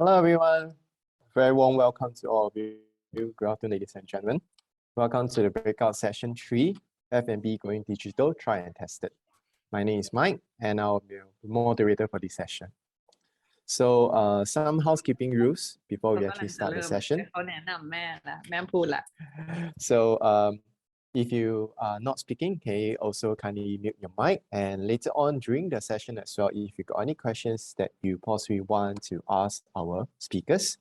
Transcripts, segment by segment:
Hello, everyone. Very warm welcome to all of you. Good afternoon, ladies and gentlemen. Welcome to the breakout session 3, F&B Going Digital, Try and Test It. My name is Mike, and I'll be the moderator for this session. So some housekeeping rules before we actually start the session. So if you are not speaking, can you also kindly mute your mic, and later on during the session as well, if you got any questions that you possibly want to ask our speakers,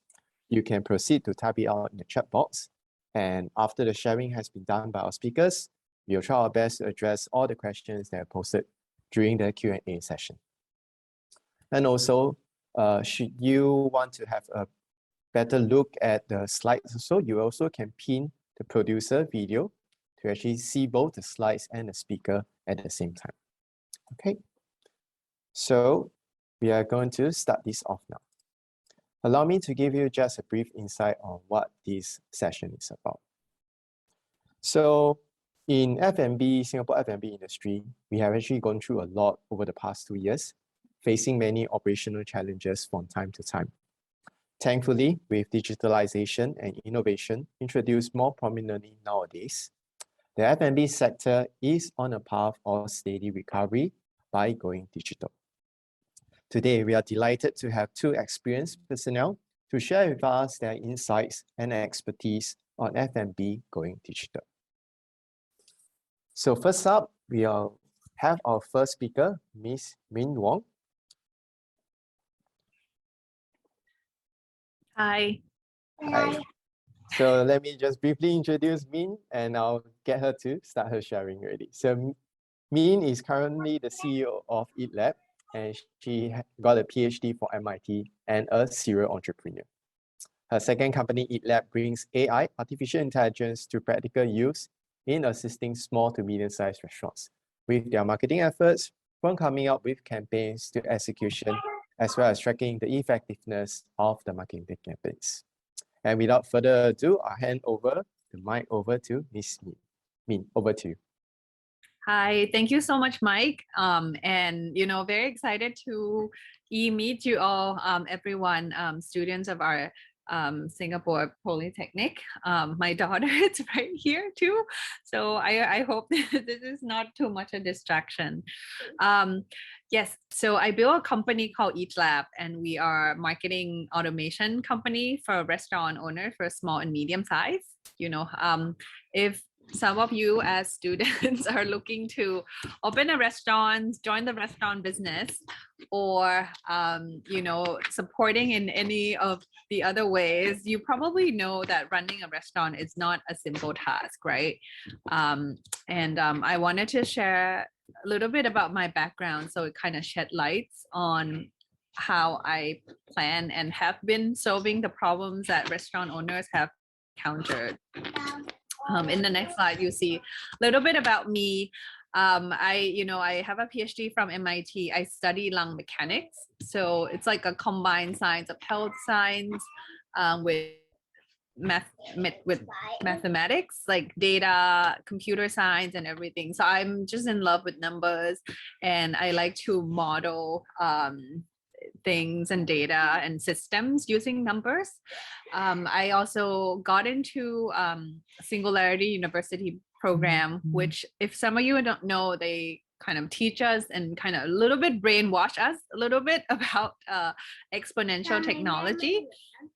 you can proceed to type it out in the chat box. And after the sharing has been done by our speakers, we'll try our best to address all the questions that are posted during the Q&A session. And also, should you want to have a better look at the slides, so you also can pin the producer video to actually see both the slides and the speaker at the same time. Okay, so we are going to start this off now. Allow me to give you just a brief insight on what this session is about. So in F&B, Singapore F&B industry, we have actually gone through a lot over the past 2 years, facing many operational challenges from time to time. Thankfully, with digitalization and innovation introduced more prominently nowadays, the F&B sector is on a path of steady recovery by going digital. Today, we are delighted to have two experienced personnel to share with us their insights and expertise on F&B going digital. So first up, we'll have our first speaker, Ms. Min Wong. Hi. Hi. So let me just briefly introduce Min, and I'll get her to start her sharing already. So Min is currently the CEO of EatLab, and she got a PhD from MIT and a serial entrepreneur. Her second company, EatLab, brings AI, artificial intelligence, to practical use in assisting small to medium-sized restaurants with their marketing efforts, from coming up with campaigns to execution, as well as tracking the effectiveness of the marketing campaigns. And without further ado, I'll hand over the mic over to Ms. Min. Min, over to you. Hi, thank you so much, Mike. And very excited to meet you all, everyone, students of our Singapore Polytechnic. My daughter is right here too, so I hope this is not too much a distraction. Yes, so I built a company called EatLab, and we are a marketing automation company for restaurant owners for small and medium size. If some of you as students are looking to open a restaurant, join the restaurant business, or supporting in any of the other ways, you probably know that running a restaurant is not a simple task, right? I wanted to share a little bit about my background, so it kind of shed lights on how I plan and have been solving the problems that restaurant owners have encountered. In the next slide, you see a little bit about me. I have a PhD from MIT. I study lung mechanics. So it's like a combined science of health science with mathematics, like data, computer science, and everything. So I'm just in love with numbers, and I like to model things and data and systems using numbers. I also got into Singularity University program, which, if some of you don't know, they kind of teach us and kind of a little bit brainwash us a little bit about exponential technology,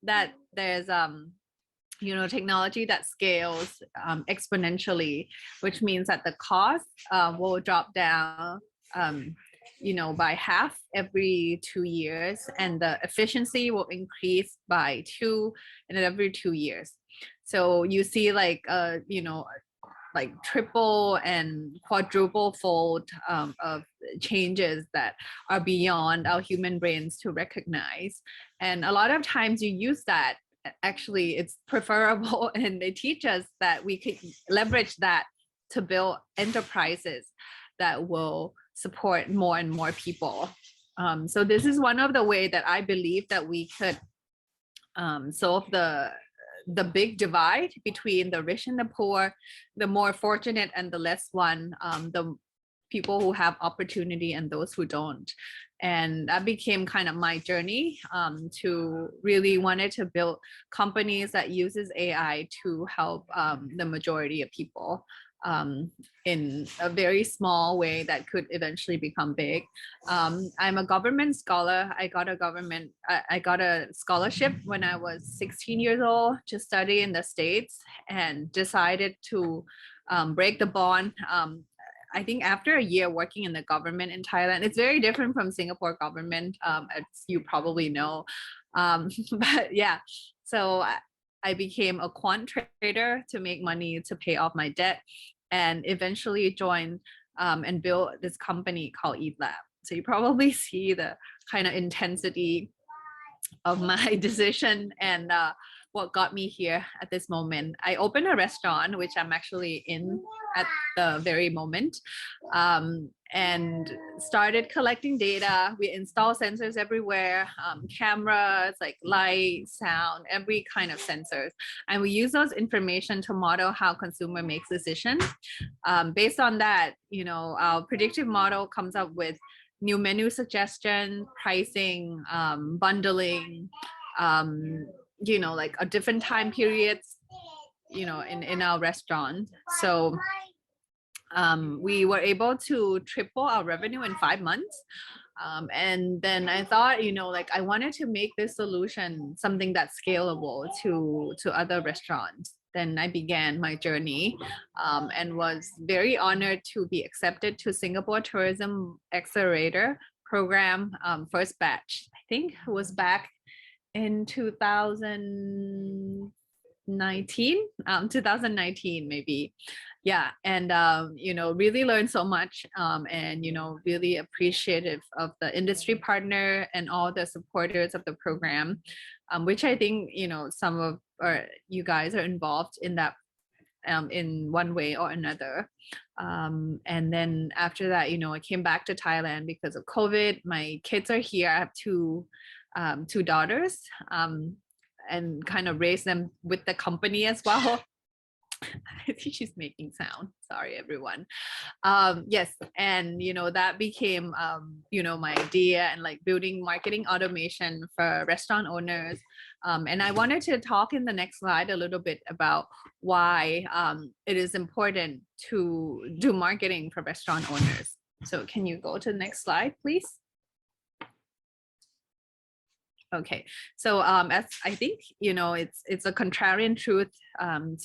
that there's technology that scales exponentially, which means that the cost will drop down by half every 2 years, and the efficiency will increase by 2 and every 2 years. So you see like triple and quadruple fold of changes that are beyond our human brains to recognize. And a lot of times you use that, actually it's preferable, and they teach us that we could leverage that to build enterprises that will support more and more people. So this is one of the ways that I believe that we could solve the big divide between the rich and the poor, the more fortunate and the less one, the people who have opportunity and those who don't. And that became kind of my journey to really wanted to build companies that uses AI to help the majority of people in a very small way that could eventually become big. I'm a government scholar. I got a scholarship when I was 16 years old to study in the States, and decided to break the bond. I think after a year working in the government in Thailand, it's very different from Singapore government, as you probably know. But yeah, so I became a quant trader to make money to pay off my debt, and eventually joined and built this company called Eat Lab. So you probably see the kind of intensity of my decision and what got me here at this moment. I opened a restaurant, which I'm actually in at the very moment, and started collecting data. We install sensors everywhere, cameras, like light, sound, every kind of sensors. And we use those information to model how consumer makes decisions. Based on that, our predictive model comes up with new menu suggestion, pricing, bundling, like a different time periods, in our restaurant. So we were able to triple our revenue in 5 months. And then I thought, like I wanted to make this solution something that's scalable to other restaurants. Then I began my journey and was very honored to be accepted to Singapore Tourism Accelerator program, first batch. I think it was back in 2019, 2019 maybe. Yeah, and really learned so much, and really appreciative of the industry partner and all the supporters of the program, which I think some of you guys are involved in that in one way or another. And then after that, I came back to Thailand because of COVID. My kids are here. I have two daughters, and kind of raised them with the company as well. I think she's making sound. Sorry, everyone. Yes, and that became my idea, and like building marketing automation for restaurant owners. And I wanted to talk in the next slide a little bit about why it is important to do marketing for restaurant owners. So can you go to the next slide, please? Okay, so as I think it's a contrarian truth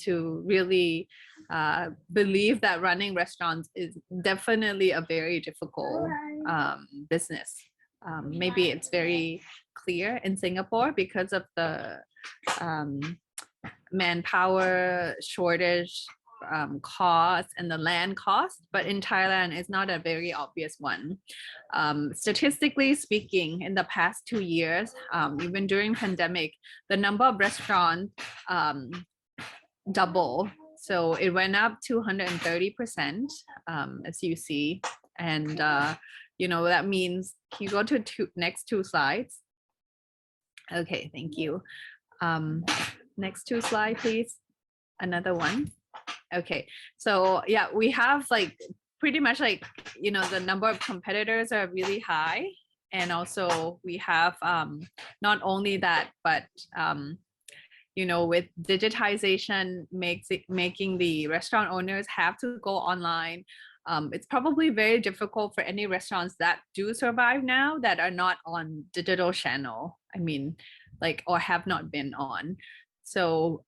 to really believe that running restaurants is definitely a very difficult business. Maybe it's very clear in Singapore because of the manpower shortage, cost, and the land cost, but in Thailand it's not a very obvious one. Statistically speaking, in the past 2 years, even during pandemic, the number of restaurants double. So it went up 230%, as you see. And that means, can you go to next 2 slides? Okay, thank you. Next 2 slides, please. Another one. Okay, so yeah, we have like pretty much like the number of competitors are really high, and also we have not only that, but with digitization making the restaurant owners have to go online. It's probably very difficult for any restaurants that do survive now that are not on digital channel. I mean, like, or have not been on. So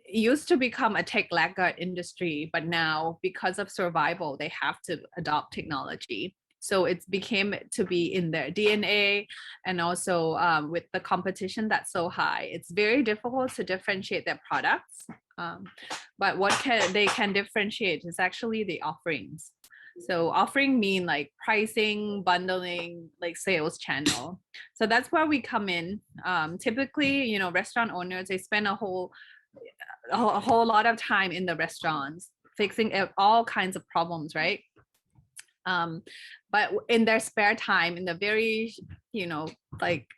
it used to become a tech laggard industry, but now because of survival, they have to adopt technology. So it became to be in their DNA, and also with the competition that's so high, it's very difficult to differentiate their products. But what they can differentiate is actually the offerings. So offering mean like pricing, bundling, like sales channel. So that's where we come in. Typically, restaurant owners, they spend a whole lot of time in the restaurants fixing all kinds of problems, right? But in their spare time, in the very, like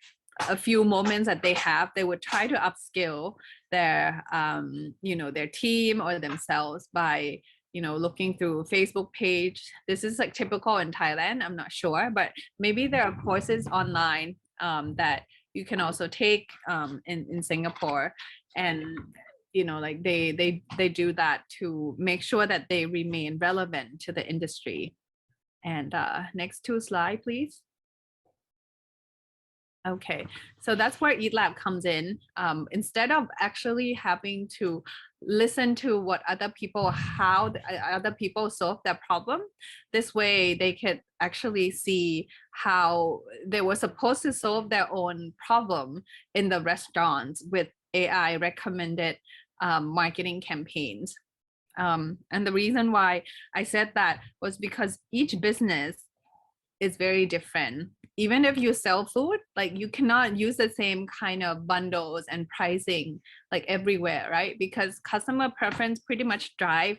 a few moments that they have, they would try to upskill their, their team or themselves by, looking through Facebook page. This is like typical in Thailand, I'm not sure, but maybe there are courses online that you can also take in Singapore, and like they do that to make sure that they remain relevant to the industry. And next 2 slide, please. Okay, so that's where EatLab comes in. Instead of actually having to listen to what how other people solve their problem, this way they could actually see how they were supposed to solve their own problem in the restaurants with AI recommended marketing campaigns. And the reason why I said that was because each business is very different. Even if you sell food, like you cannot use the same kind of bundles and pricing like everywhere, right? Because customer preference pretty much drive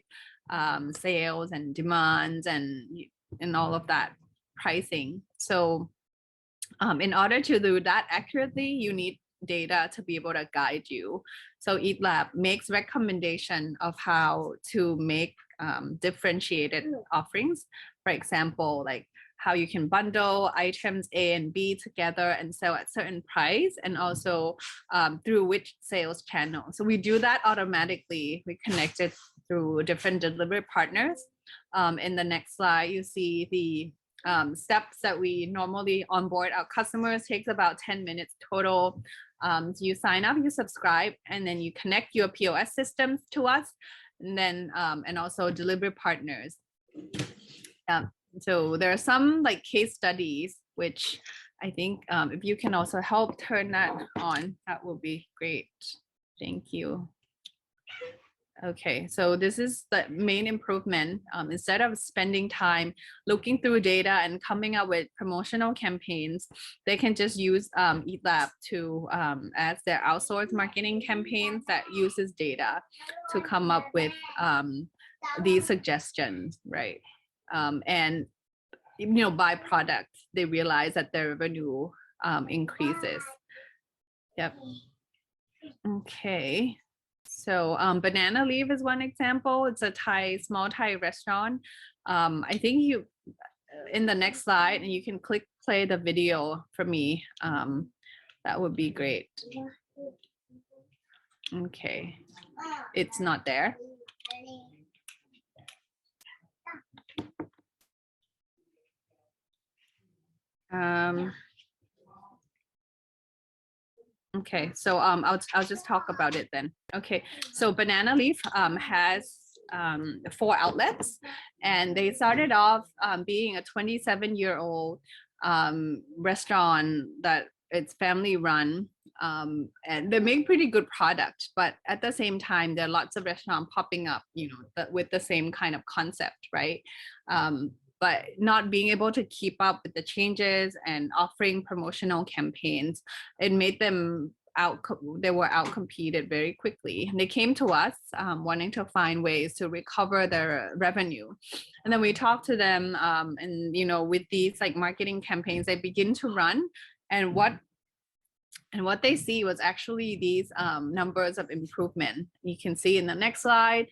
sales and demands and all of that pricing. So in order to do that accurately, you need data to be able to guide you. So EatLab makes recommendation of how to make differentiated offerings. For example, like how you can bundle items A and B together and sell at certain price, and also through which sales channel. So we do that automatically. We connect it through different delivery partners. In the next slide, you see the steps that we normally onboard our customers. Takes about 10 minutes total. So you sign up, you subscribe, and then you connect your POS systems to us, and then and also delivery partners. So there are some like case studies, which I think if you can also help turn that on, that will be great. Thank you. Okay, so this is the main improvement. Instead of spending time looking through data and coming up with promotional campaigns, they can just use EatLab to as their outsourced marketing campaigns that uses data to come up with these suggestions, right? And by product, they realize that their revenue increases. Yep. Okay. So Banana Leaf is one example. It's a small Thai restaurant. I think you, in the next slide, and you can play the video for me. That would be great. Okay, it's not there. Okay, so I'll just talk about it then. Okay, so Banana Leaf has 4 outlets, and they started off being a 27-year-old restaurant that it's family run, and they make pretty good product, but at the same time there are lots of restaurants popping up, with the same kind of concept, right? But not being able to keep up with the changes and offering promotional campaigns, it made them they were outcompeted very quickly. And they came to us wanting to find ways to recover their revenue. And then we talked to them, and with these like marketing campaigns, they begin to run, and what they see was actually these numbers of improvement. You can see in the next slide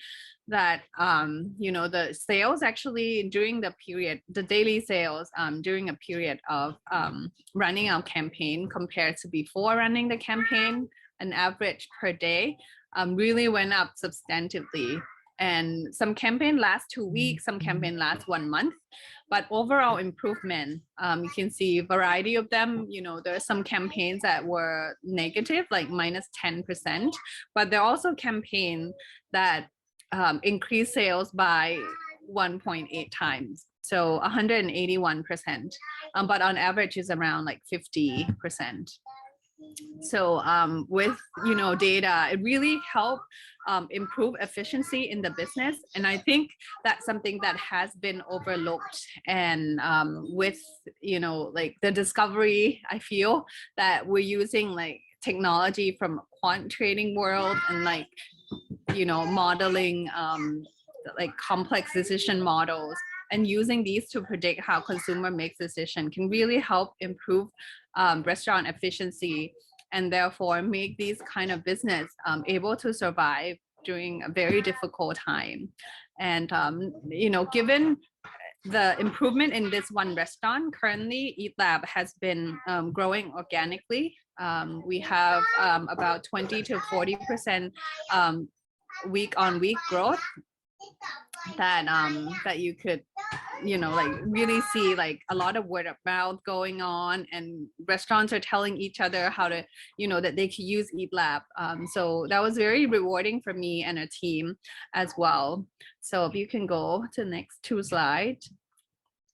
that the sales actually during the period, the daily sales during a period of running our campaign compared to before running the campaign, an average per day, really went up substantively. And some campaign lasts 2 weeks, some campaign lasts 1 month, but overall improvement, you can see a variety of them. There are some campaigns that were negative, like -10%, but there are also campaigns that increased sales by 1.8 times, so 181%, but on average is around like 50%. So with data, it really helped improve efficiency in the business, and I think that's something that has been overlooked. And with like the discovery, I feel that we're using like technology from quant trading world and like modeling like complex decision models, and using these to predict how consumer makes decision can really help improve restaurant efficiency, and therefore make these kind of business able to survive during a very difficult time. And, you know, given the improvement in this one restaurant, currently Eat Lab has been growing organically. We have about 20 to 40% week on week growth that that you could, you know, like really see like a lot of word of mouth going on, and restaurants are telling each other how to, you know, that they could use Eat Lab. So that was very rewarding for me and a team as well. So if you can go to the next 2 slides.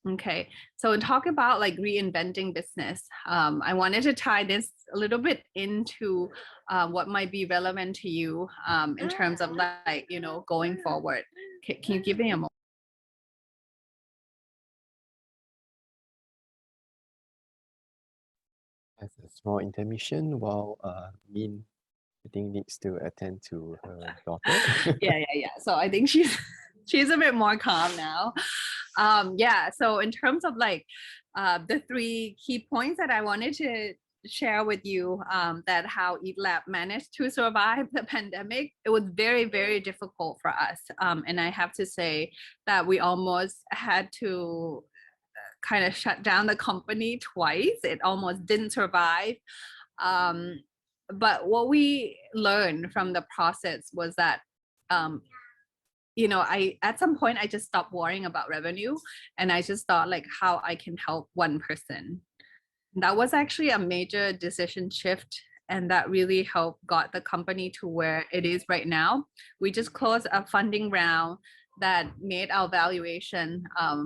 Okay, so talk about like reinventing business. I wanted to tie this a little bit into what might be relevant to you in terms of like, you know, going forward. Can you give me a moment? As a small intermission while Min, I think, needs to attend to her daughter. Yeah. So I think she's a bit more calm now. Yeah, so in terms of like the 3 key points that I wanted to share with you, that how Eat Lab managed to survive the pandemic, it was very, very difficult for us. And I have to say that we almost had to kind of shut down the company twice. It almost didn't survive. But what we learned from the process was that, you know, at some point I just stopped worrying about revenue, and I just thought like how I can help one person. That was actually a major decision shift, and that really helped got the company to where it is right now. We just closed a funding round that made our valuation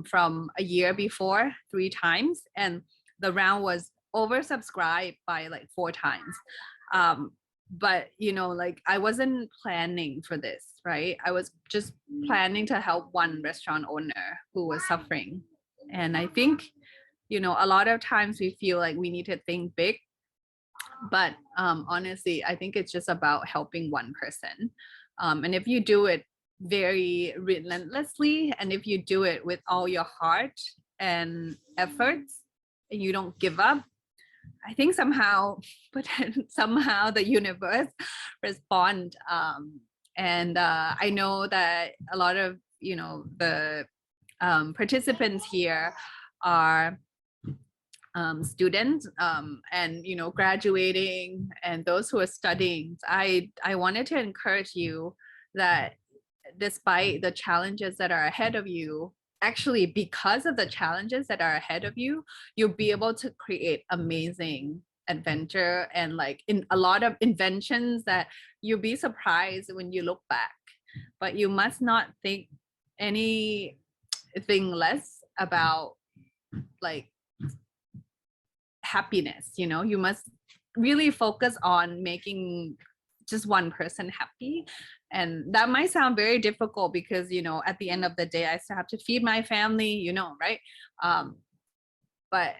from a year before 3 times, and the round was oversubscribed by like 4 times. But you know, like I wasn't planning for this, right? I was just planning to help one restaurant owner who was suffering. And I think, you know, a lot of times we feel like we need to think big, but honestly, I think it's just about helping one person. And if you do it very relentlessly, and if you do it with all your heart and efforts, and you don't give up, I think somehow, but somehow the universe respond. And I know that a lot of, you know, the participants here are students and, you know, graduating, and those who are studying. I wanted to encourage you that despite the challenges that are ahead of you, actually because of the challenges that are ahead of you, you'll be able to create amazing adventure and like in a lot of inventions that you'll be surprised when you look back. But you must not think anything less about like happiness. You know, you must really focus on making just one person happy. And that might sound very difficult because, you know, at the end of the day, I still have to feed my family, you know, right? But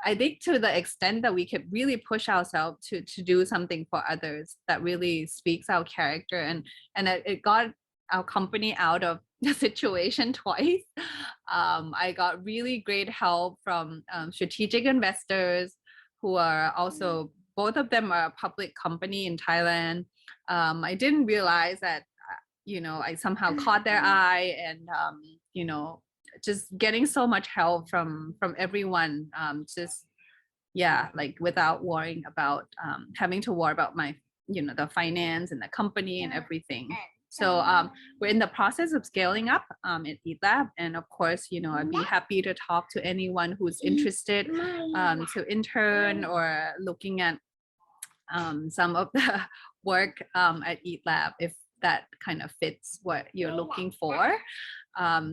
I think to the extent that we could really push ourselves to do something for others, that really speaks our character, and it got our company out of the situation twice. I got really great help from strategic investors who are also, both of them are a public company in Thailand. I didn't realize that, you know, I somehow caught their eye, and, you know, just getting so much help from everyone, just, yeah, like without worrying about having to worry about my, you know, the finance and the company and everything. So we're in the process of scaling up at Eat Lab. And of course, you know, I'd be happy to talk to anyone who's interested to intern or looking at some of the work at Eat Lab, if that kind of fits what you're looking for.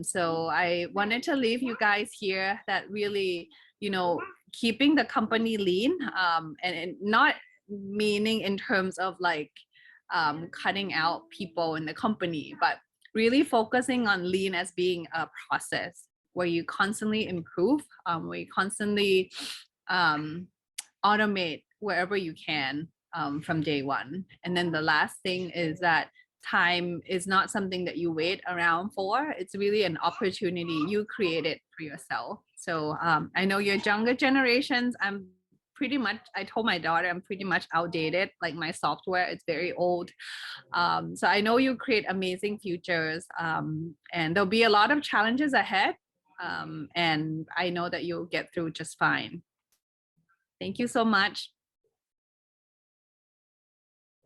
So I wanted to leave you guys here that really, you know, keeping the company lean, and not meaning in terms of like cutting out people in the company, but really focusing on lean as being a process where you constantly improve, where you constantly automate wherever you can from day one. And then the last thing is that time is not something that you wait around for. It's really an opportunity you create it for yourself. So I know you're younger generations. I'm pretty much, I told my daughter I'm pretty much outdated. Like my software, it's very old. So I know you create amazing futures, and there'll be a lot of challenges ahead. And I know that you'll get through just fine. Thank you so much.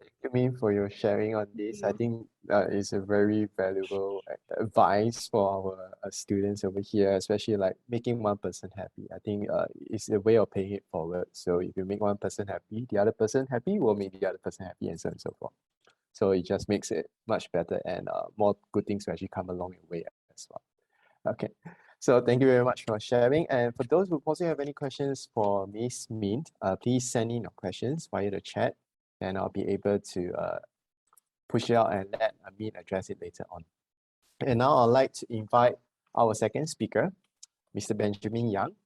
Thank you, Min, for your sharing on this. I think it's a very valuable advice for our students over here, especially like making one person happy. I think it's a way of paying it forward. So if you make one person happy, the other person happy will make the other person happy, and so on and so forth. So it just makes it much better, and more good things will actually come along your way as well. Okay. So thank you very much for sharing. And for those who possibly have any questions for Ms. Min, please send in your questions via the chat, and I'll be able to push it out and let Min address it later on. And now I'd like to invite our second speaker, Mr. Benjamin Yang.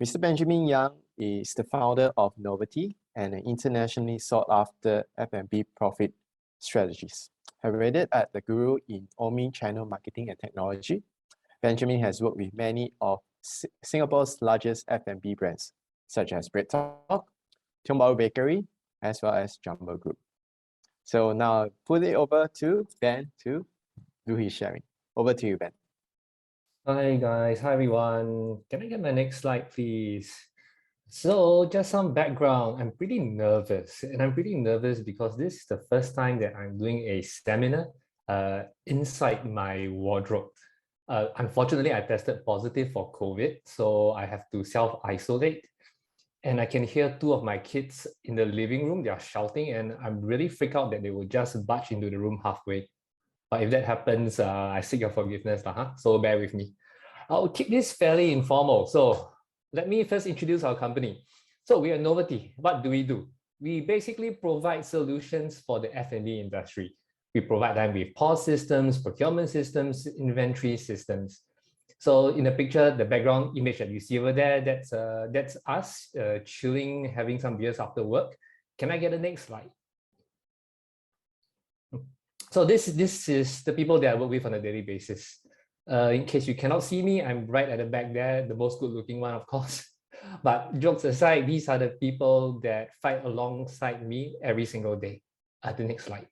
Mr. Benjamin Yang is the founder of Novity and an internationally sought after F&B profit strategist. Headed at the Guru in omni-channel marketing and technology, Benjamin has worked with many of Singapore's largest F&B brands, such as BreadTalk, Tiong Bahru Bakery, as well as Jumbo Group. So now put it over to Ben to do his sharing. Over to you, Ben. Hi guys, hi everyone. Can I get my next slide, please? So just some background, I'm pretty nervous, and I'm pretty nervous because this is the first time that I'm doing a seminar inside my wardrobe. Unfortunately, I tested positive for COVID, so I have to self-isolate. And I can hear two of my kids in the living room, they are shouting, and I'm really freaked out that they will just barge into the room halfway. But if that happens, I seek your forgiveness, so bear with me. I'll keep this fairly informal. So let me first introduce our company. So we are Novity. What do? We basically provide solutions for the F&B industry. We provide them with POS systems, procurement systems, inventory systems. So in the picture, the background image that you see over there, that's us chilling, having some beers after work. Can I get the next slide? So this is the people that I work with on a daily basis. In case you cannot see me, I'm right at the back there, the most good-looking one, of course. But jokes aside, these are the people that fight alongside me every single day. The next slide.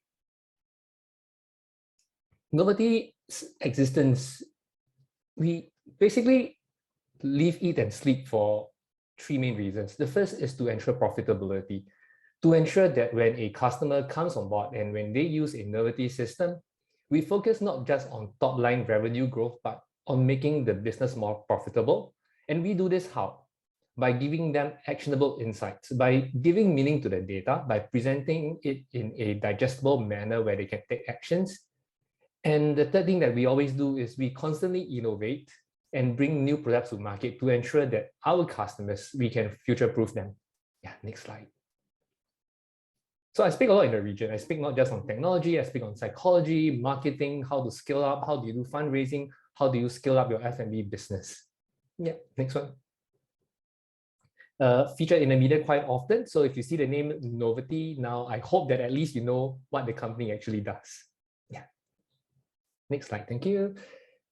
Novity's existence, we basically live, eat, and sleep for three main reasons. The first is to ensure profitability, to ensure that when a customer comes on board and when they use a Novity system, we focus not just on top-line revenue growth, but on making the business more profitable. And we do this how? By giving them actionable insights, by giving meaning to the data, by presenting it in a digestible manner where they can take actions. And the third thing that we always do is we constantly innovate and bring new products to market to ensure that our customers, we can future-proof them. Yeah, next slide. So I speak a lot in the region. I speak not just on technology, I speak on psychology, marketing, how to scale up, how do you do fundraising, how do you scale up your F&B business. Yeah, next one. Featured in the media quite often. So if you see the name Novity, now I hope that at least you know what the company actually does. Yeah. Next slide, thank you.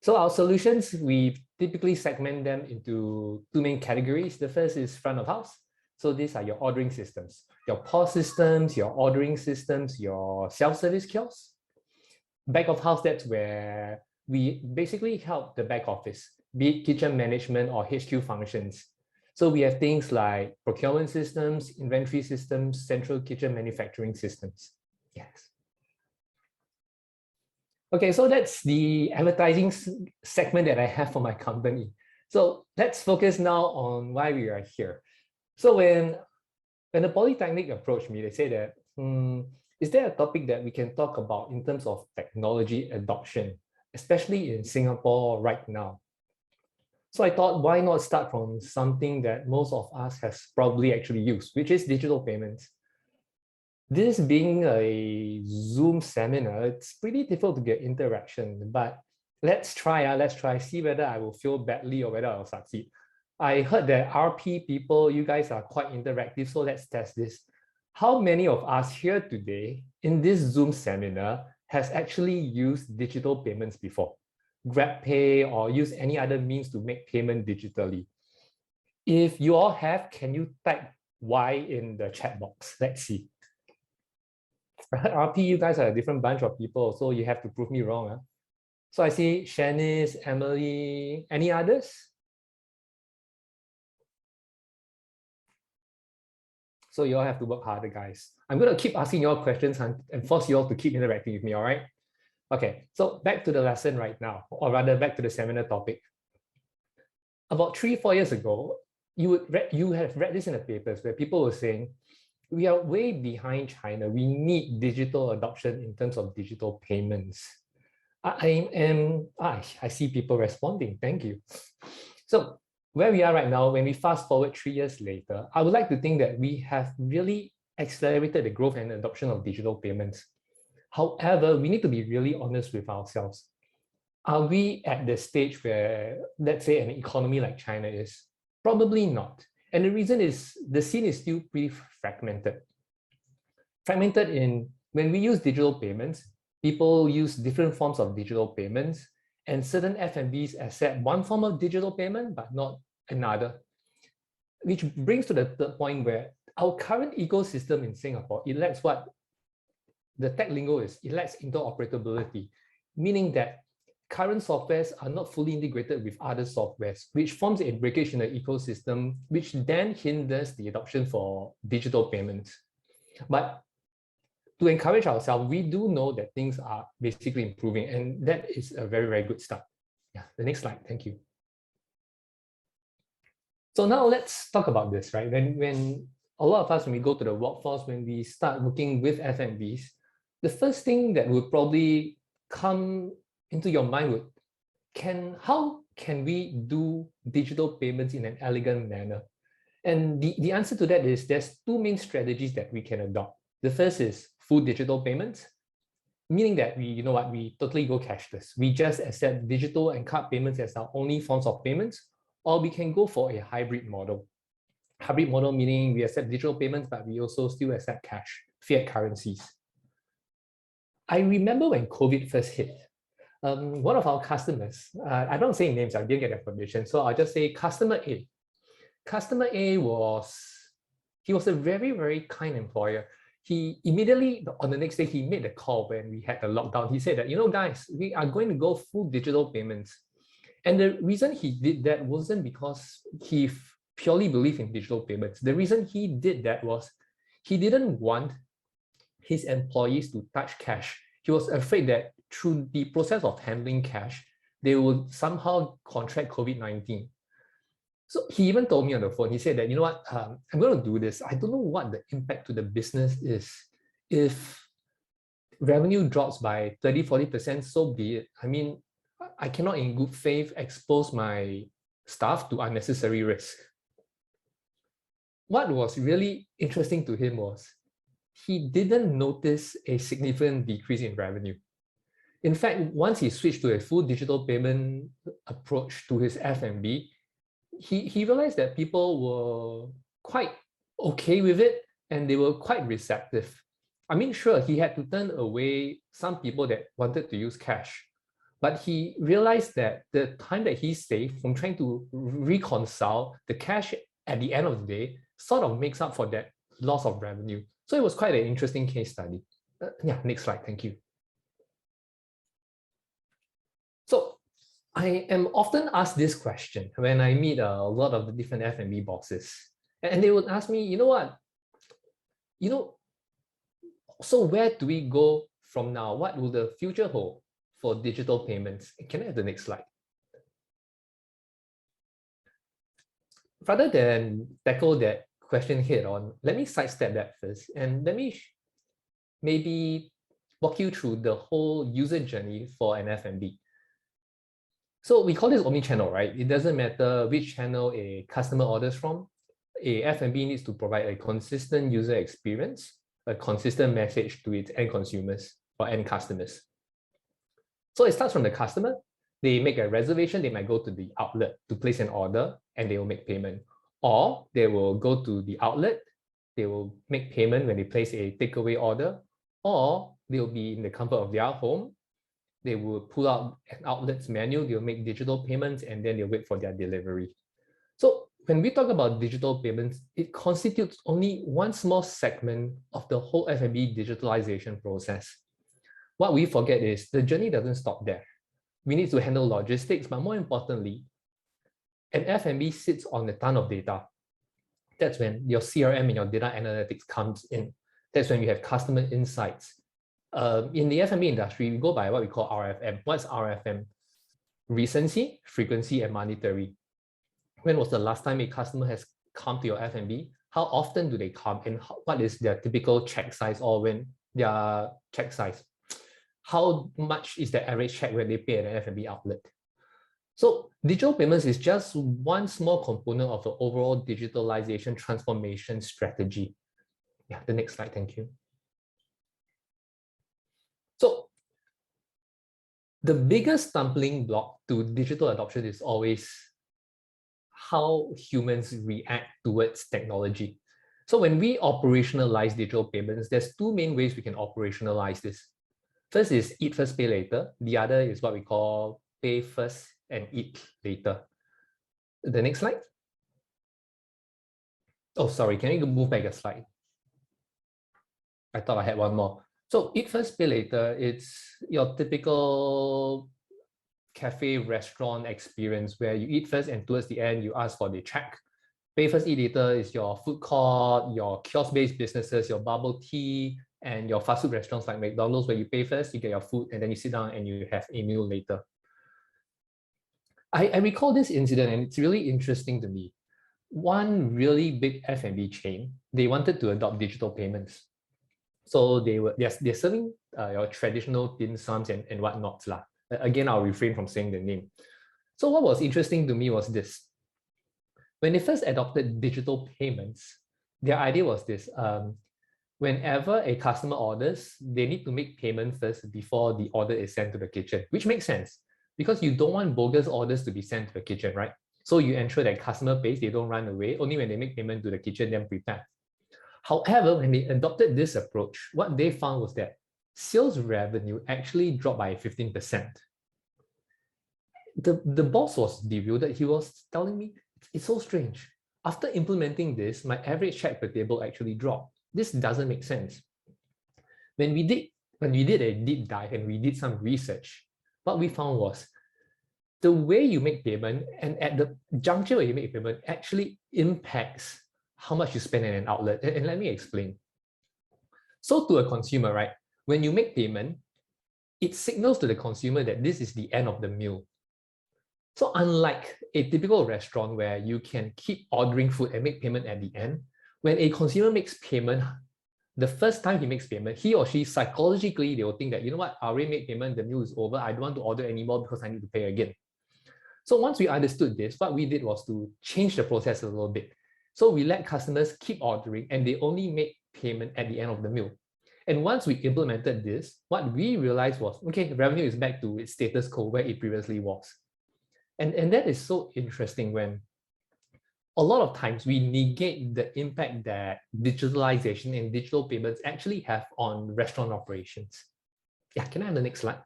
So our solutions, we typically segment them into two main categories. The first is front of house. So these are your ordering systems, your POS systems, your ordering systems, your self-service kiosks. Back of house, that's where we basically help the back office, be it kitchen management or HQ functions. So we have things like procurement systems, inventory systems, central kitchen manufacturing systems. Yes. Okay, so that's the advertising segment that I have for my company. So let's focus now on why we are here. So when the Polytechnic approached me, they said that, is there a topic that we can talk about in terms of technology adoption, especially in Singapore right now? So I thought, why not start from something that most of us has probably actually used, which is digital payments. This being a Zoom seminar, it's pretty difficult to get interaction, but let's try, see whether I will feel badly or whether I'll succeed. I heard that RP people, you guys are quite interactive, so let's test this. How many of us here today in this Zoom seminar has actually used digital payments before? GrabPay or use any other means to make payment digitally? If you all have, can you type Y in the chat box. Let's see. RP, you guys are a different bunch of people, so you have to prove me wrong. Huh? So I see Shanice, Emily, any others? So you all have to work harder, guys. I'm going to keep asking you all questions and force you all to keep interacting with me, all right? Okay, so back to the lesson right now, or rather back to the seminar topic. About 3-4 years ago, you have read this in the papers where people were saying, we are way behind China. We need digital adoption in terms of digital payments. I see people responding. Thank you. So where we are right now, when we fast forward 3 years later, I would like to think that we have really accelerated the growth and adoption of digital payments. However, we need to be really honest with ourselves. Are we at the stage where, let's say, an economy like China is? Probably not. And the reason is the scene is still pretty fragmented. Fragmented in when we use digital payments, people use different forms of digital payments, and certain F&Bs accept one form of digital payment, but not another. Which brings to the third point where our current ecosystem in Singapore, it lacks what the tech lingo is, it lacks interoperability, meaning that current softwares are not fully integrated with other softwares, which forms a breakage in the ecosystem, which then hinders the adoption for digital payments. But to encourage ourselves, we do know that things are basically improving, and that is a very, very good start. Yeah, the next slide, thank you. So now let's talk about this, right? When a lot of us, when we go to the workforce, when we start working with F&Bs, the first thing that would probably come into your mind would, how can we do digital payments in an elegant manner? And the answer to that is there's two main strategies that we can adopt. The first is full digital payments, meaning that we totally go cashless. We just accept digital and card payments as our only forms of payments, or we can go for a hybrid model. Hybrid model meaning we accept digital payments, but we also still accept cash, fiat currencies. I remember when COVID first hit, one of our customers, I don't say names, I didn't get that permission, so I'll just say customer A. Customer A was a very, very kind employer. He immediately, on the next day, he made a call when we had the lockdown. He said that, guys, we are going to go full digital payments. And the reason he did that wasn't because he purely believed in digital payments. The reason he did that was he didn't want his employees to touch cash. He was afraid that through the process of handling cash, they would somehow contract COVID-19. So he even told me on the phone, he said that, you know what, I'm going to do this. I don't know what the impact to the business is. If revenue drops by 30-40%, so be it. I mean, I cannot in good faith expose my staff to unnecessary risk. What was really interesting to him was he didn't notice a significant decrease in revenue. In fact, once he switched to a full digital payment approach to his F&B, he realized that people were quite okay with it and they were quite receptive. I mean, sure, he had to turn away some people that wanted to use cash, but he realized that the time that he saved from trying to reconcile the cash at the end of the day sort of makes up for that loss of revenue. So it was quite an interesting case study. Yeah, next slide, thank you. So I am often asked this question when I meet a lot of the different F&B bosses, and they would ask me, so where do we go from now? What will the future hold for digital payments? Can I have the next slide? Rather than tackle that question head on, let me sidestep that first, and let me maybe walk you through the whole user journey for an F&B. So we call this omnichannel, right? It doesn't matter which channel a customer orders from. A F&B needs to provide a consistent user experience, a consistent message to its end consumers or end customers. So it starts from the customer. They make a reservation, they might go to the outlet to place an order and they will make payment. Or they will go to the outlet, they will make payment when they place a takeaway order, or they'll be in the comfort of their home. They will pull out an outlet's menu, they'll make digital payments, and then they'll wait for their delivery. So when we talk about digital payments, it constitutes only one small segment of the whole F&B digitalization process. What we forget is the journey doesn't stop there. We need to handle logistics, but more importantly, an F&B sits on a ton of data. That's when your CRM and your data analytics comes in. That's when you have customer insights. In the F&B industry, we go by what we call RFM. What's RFM? Recency, frequency, and monetary. When was the last time a customer has come to your F&B? How often do they come? And what is their typical check size, or when their check size? How much is the average check when they pay at an F&B outlet? So digital payments is just one small component of the overall digitalization transformation strategy. Yeah, the next slide, thank you. So the biggest stumbling block to digital adoption is always how humans react towards technology. So when we operationalize digital payments, there's two main ways we can operationalize this. First is eat first, pay later. The other is what we call pay first and eat later. The next slide. Oh, sorry, can you move back a slide? I thought I had one more. So eat first, pay later, it's your typical cafe restaurant experience where you eat first and towards the end you ask for the check. Pay first, eat later is your food court, your kiosk-based businesses, your bubble tea, and your fast food restaurants like McDonald's, where you pay first, you get your food, and then you sit down and you have a meal later. I recall this incident, and it's really interesting to me. One really big F&B chain, they wanted to adopt digital payments. So they're serving your traditional dim sums and whatnot lah. Again, I'll refrain from saying the name. So what was interesting to me was this. When they first adopted digital payments, their idea was this. Whenever a customer orders, they need to make payment first before the order is sent to the kitchen, which makes sense because you don't want bogus orders to be sent to the kitchen, right? So you ensure that customer pays, they don't run away. Only when they make payment to the kitchen, then prepare. However, when they adopted this approach, what they found was that sales revenue actually dropped by 15%. The boss was bewildered. He was telling me, it's so strange. After implementing this, my average check per table actually dropped. This doesn't make sense. When we did a deep dive and we did some research, what we found was the way you make payment and at the juncture where you make payment actually impacts how much you spend in an outlet. And let me explain. So to a consumer, right, when you make payment, it signals to the consumer that this is the end of the meal. So unlike a typical restaurant where you can keep ordering food and make payment at the end, when a consumer makes payment, the first time he makes payment, he or she psychologically, they will think that, you know what, I already made payment, the meal is over, I don't want to order anymore because I need to pay again. So once we understood this, what we did was to change the process a little bit. So we let customers keep ordering and they only make payment at the end of the meal. And once we implemented this, what we realized was, okay, revenue is back to its status quo where it previously was. And that is so interesting when a lot of times we negate the impact that digitalization and digital payments actually have on restaurant operations. Yeah, can I have the next slide?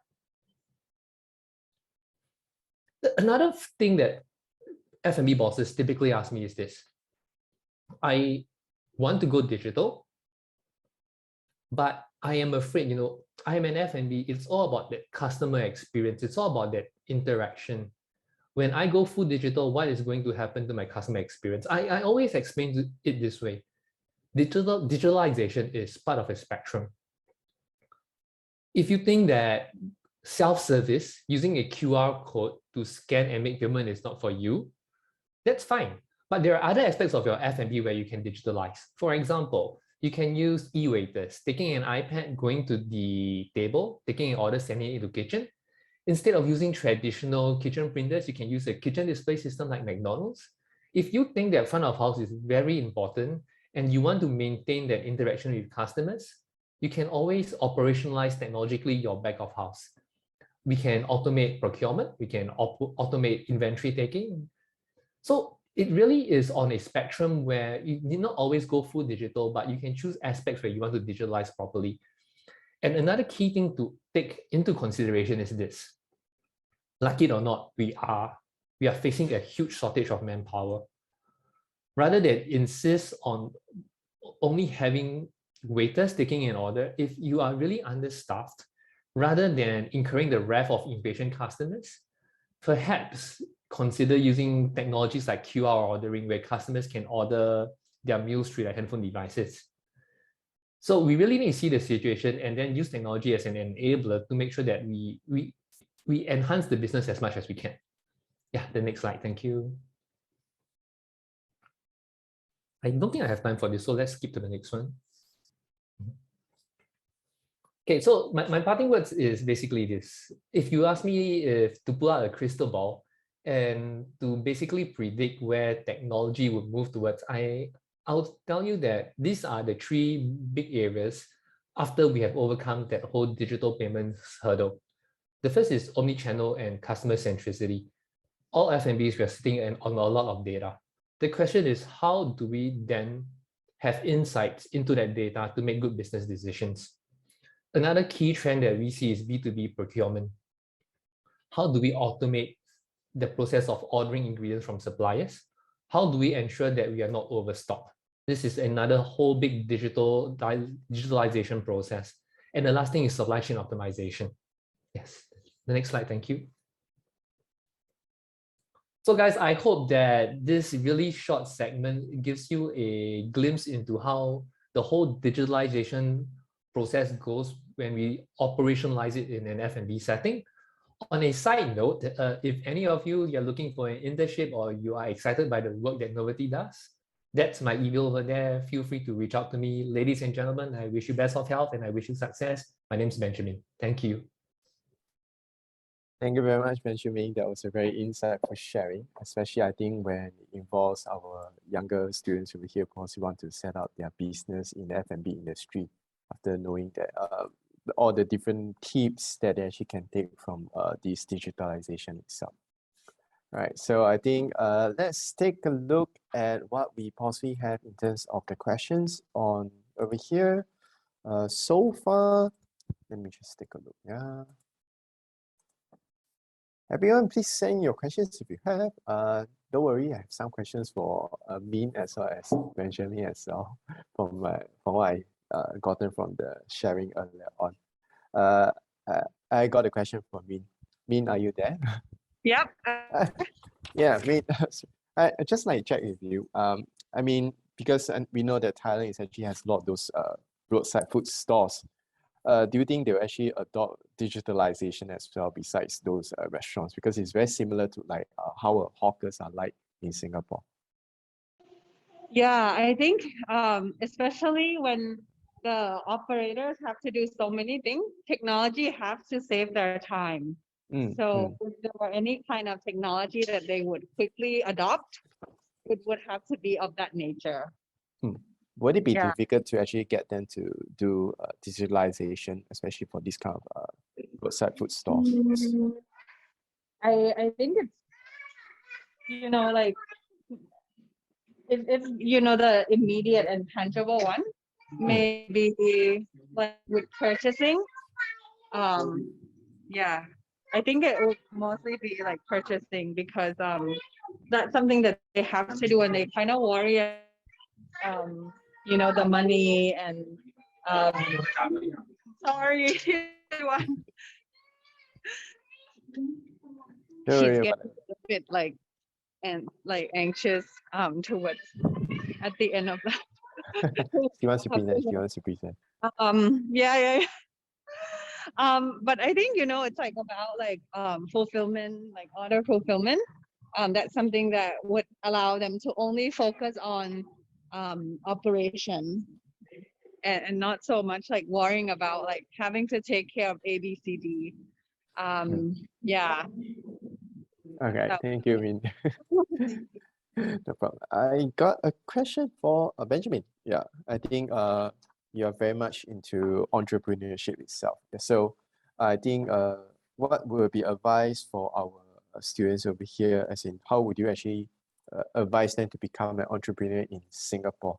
Another thing that F&B bosses typically ask me is this. I want to go digital, but I am afraid, I am an F&B, it's all about that customer experience. It's all about that interaction. When I go full digital, what is going to happen to my customer experience? I always explain it this way. Digitalization is part of a spectrum. If you think that self-service, using a QR code to scan and make payment is not for you, that's fine. But there are other aspects of your F&B where you can digitalize. For example, you can use e-waiters, taking an iPad, going to the table, taking an order, sending it to the kitchen. Instead of using traditional kitchen printers, you can use a kitchen display system like McDonald's. If you think that front of house is very important and you want to maintain that interaction with customers, you can always operationalize technologically your back of house. We can automate procurement, we can automate inventory taking. So it really is on a spectrum where you need not always go full digital, but you can choose aspects where you want to digitalize properly. And another key thing to take into consideration is this. Like it or not, we are facing a huge shortage of manpower. rather than insist on only having waiters taking an order, if you are really understaffed, rather than incurring the wrath of impatient customers, perhaps consider using technologies like QR ordering, where customers can order their meals through their handphone devices. So we really need to see the situation and then use technology as an enabler to make sure that we enhance the business as much as we can. Yeah, the next slide, thank you. I don't think I have time for this, so let's skip to the next one. Okay, so my parting words is basically this. If you ask me if to pull out a crystal ball and to basically predict where technology would move towards, I'll tell you that these are the three big areas after we have overcome that whole digital payments hurdle. The first is omnichannel and customer centricity. All F&Bs, we are sitting on a lot of data. The question is, how do we then have insights into that data to make good business decisions? Another key trend that we see is B2B procurement. How do we automate the process of ordering ingredients from suppliers? How do we ensure that we are not overstocked? This is another whole big digitalization process. And the last thing is supply chain optimization. Yes, the next slide, thank you. So guys, I hope that this really short segment gives you a glimpse into how the whole digitalization process goes when we operationalize it in an F&B setting. On a side note, if any of you are looking for an internship or you are excited by the work that Novity does, that's my email over there. Feel free to reach out to me. Ladies and gentlemen, I wish you best of health and I wish you success. My name is Benjamin. Thank you. Thank you very much, Benjamin. That was a very insightful sharing, especially I think when it involves our younger students over here who also want to set up their business in the F&B industry after knowing that all the different tips that they actually can take from this digitalization itself. Right, so I think let's take a look at what we possibly have in terms of the questions on over here. So far, let me just take a look. Yeah. Everyone, please send your questions if you have. Don't worry, I have some questions for Min as well as Benjamin as well from what I gotten from the sharing earlier on. I got a question for Min. Min, are you there? Yep. Yeah, Min, I just like to check with you. I mean, because we know that Thailand is actually has a lot of those roadside food stores. Do you think they'll actually adopt digitalization as well besides those restaurants? Because it's very similar to like how hawkers are like in Singapore. Yeah, I think especially when the operators have to do so many things, technology has to save their time. So if there were any kind of technology that they would quickly adopt, it would have to be of that nature. Would it be difficult to actually get them to do digitalization, especially for this kind of roadside food stores? I think it's, you know, like if you know the immediate and tangible one, maybe like with purchasing. Yeah, I think it would mostly be like purchasing because that's something that they have to do and they kind of worry you know, the money and sorry everyone. She's getting a bit like anxious towards at the end of that. She wants to present. She wants to present. Yeah. But I think, you know, it's like about like fulfillment, like order fulfillment. That's something that would allow them to only focus on operation and not so much like worrying about like having to take care of A, B, C, D. Yeah. Okay, thank you, Min. No problem. I got a question for Benjamin. Yeah, I think you are very much into entrepreneurship itself. So I think what will be advice for our students over here, as in how would you actually advise them to become an entrepreneur in Singapore?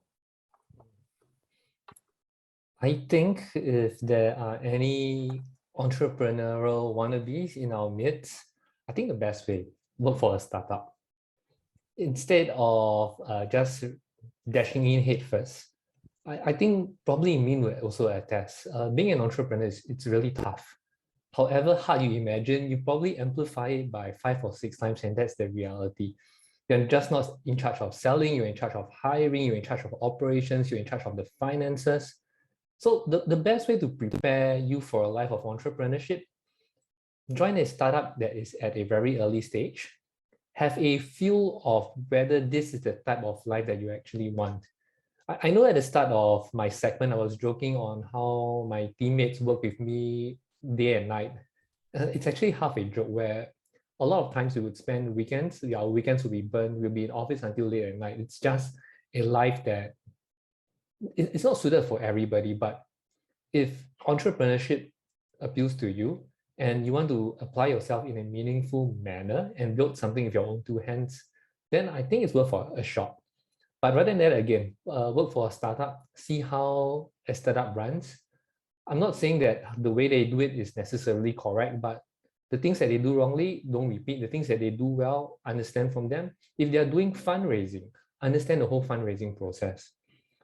I think if there are any entrepreneurial wannabes in our midst, I think the best way, work for a startup. instead of just dashing in head first. I think probably Min will also attest. Being an entrepreneur it's really tough. However hard you imagine, you probably amplify it by 5 or 6 times, and that's the reality. You're just not in charge of selling, you're in charge of hiring, you're in charge of operations, you're in charge of the finances. So the best way to prepare you for a life of entrepreneurship, join a startup that is at a very early stage, have a feel of whether this is the type of life that you actually want. I know at the start of my segment, I was joking on how my teammates work with me day and night. It's actually half a joke where a lot of times we would spend weekends, our weekends will be burned, we'll be in office until late at night. It's just a life that it's not suited for everybody, but if entrepreneurship appeals to you and you want to apply yourself in a meaningful manner and build something with your own 2 hands, then I think it's worth a shot. But rather than that, again, work for a startup, see how a startup runs. I'm not saying that the way they do it is necessarily correct, but the things that they do wrongly, don't repeat. The things that they do well, understand from them. If they're doing fundraising, understand the whole fundraising process.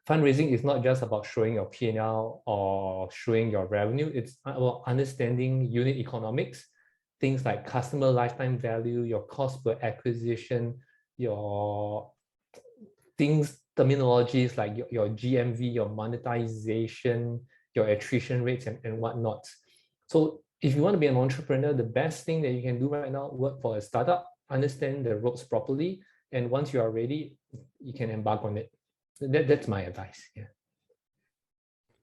Fundraising is not just about showing your P&L or showing your revenue. It's about understanding unit economics, things like customer lifetime value, your cost per acquisition, your things, terminologies like your GMV, your monetization, your attrition rates and whatnot. So if you want to be an entrepreneur, the best thing that you can do right now, work for a startup, understand the ropes properly, and once you are ready, you can embark on it. That's my advice. Yeah.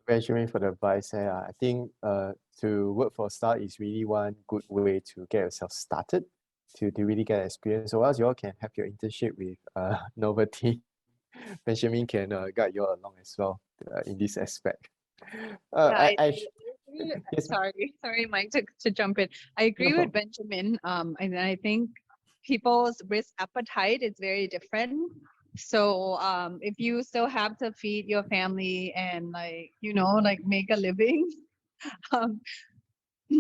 Benjamin, for the advice. I think to work for a start is really one good way to get yourself started, to really get experience. So as you all can have your internship with Novelty, Benjamin can guide you all along as well in this aspect. I I agree- yes, sorry, Mike, to jump in. I agree with Benjamin. And I think people's risk appetite is very different. So if you still have to feed your family and like make a living, um,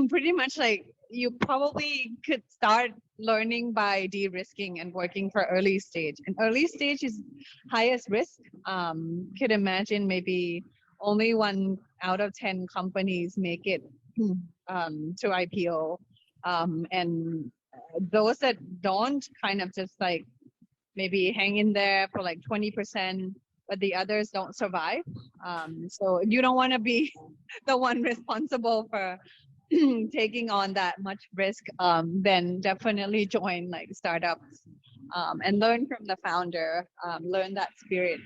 pretty much like you probably could start learning by de-risking and working for early stage. And early stage is highest risk. Could imagine maybe only 1 out of 10 companies make it to IPO. And those that don't kind of just like maybe hang in there for like 20%, but the others don't survive. So if you don't want to be the one responsible for taking on that much risk, then definitely join like startups and learn from the founder, learn that spirit.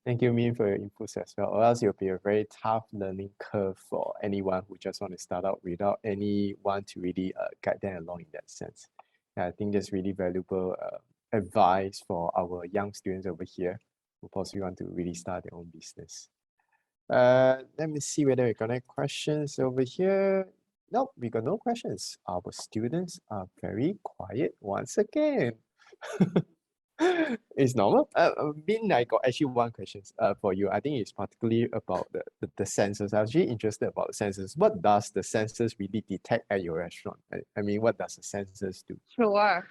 thank you, Min, for your inputs as well. Or else it'll be a very tough learning curve for anyone who just want to start out without anyone to really guide them along in that sense. And I think that's really valuable advice for our young students over here who possibly want to really start their own business. Let me see whether we got any questions over here. Nope, we got no questions. Our students are very quiet once again. It's normal. Min, I got actually one question for you. I think it's particularly about the sensors. I'm actually interested about the sensors. What does the sensors really detect at your restaurant? I mean, what does the sensors do? Sure.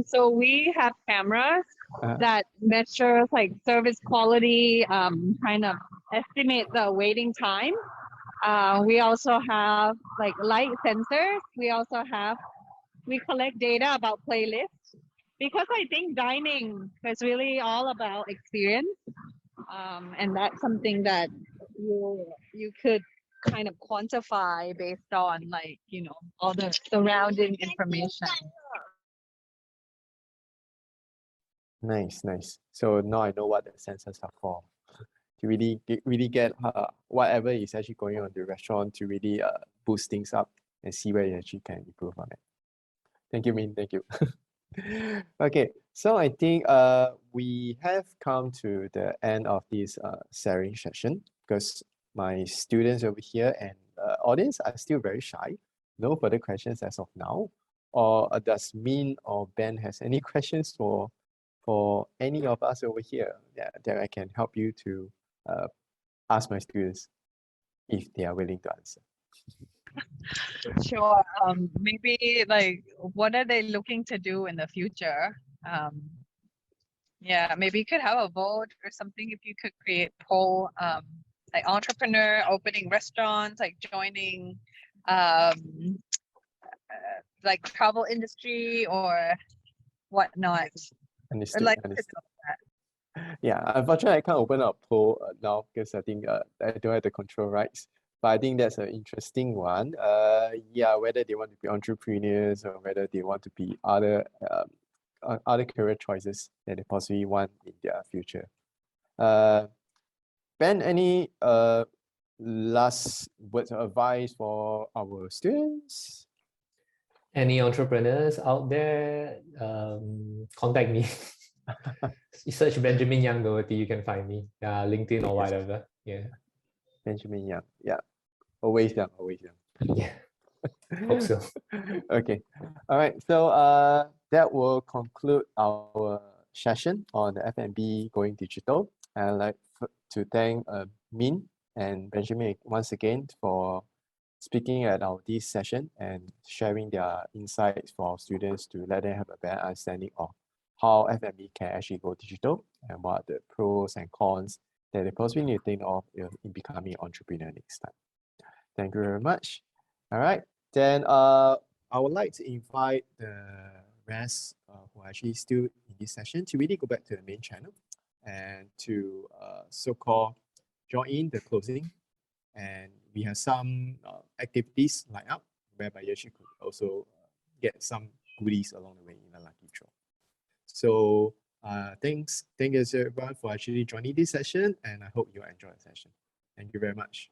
So we have cameras Uh, that measure like service quality, kind of estimate the waiting time. We also have like light sensors. We collect data about playlists, because I think dining is really all about experience. And that's something that you could kind of quantify based on like, all the surrounding information. Nice, nice. So now I know what the sensors are for. To really get whatever is actually going on in the restaurant to really boost things up and see where you actually can improve on it. Thank you, Min. Thank you. Okay, so I think we have come to the end of this sharing session because my students over here and audience are still very shy. No further questions as of now. Or does Min or Ben has any questions for any of us over here that I can help you to ask my students if they are willing to answer? Sure. Maybe like what are they looking to do in the future? Yeah, maybe you could have a vote or something if you could create poll, like entrepreneur opening restaurants, like joining like travel industry or whatnot. I'd Understood, like to understood. know that. Yeah, unfortunately, I can't open up a poll now because I think I don't have the control rights. But I think that's an interesting one. Yeah, whether they want to be entrepreneurs or whether they want to be other career choices that they possibly want in their future. Ben, any last words of advice for our students? Any entrepreneurs out there, contact me. You search Benjamin Yang Doherty, you can find me. LinkedIn or Yes. whatever. Yeah. Benjamin Young. Yeah, always young, always young. Yeah. Hope so. Okay. All right. So that will conclude our session on the F&B going digital. I'd like to thank Min and Benjamin once again for speaking at our this session and sharing their insights for our students to let them have a better understanding of how F&B can actually go digital and what are the pros and cons that they possibly need to think of in becoming an entrepreneur next time. Thank you very much. All right. Then I would like to invite the rest who are actually still in this session to really go back to the main channel and to so-called join in the closing. And we have some activities lined up whereby you actually could also get some goodies along the way in a lucky draw. So thank you everyone for actually joining this session, and I hope you enjoy the session. Thank you very much.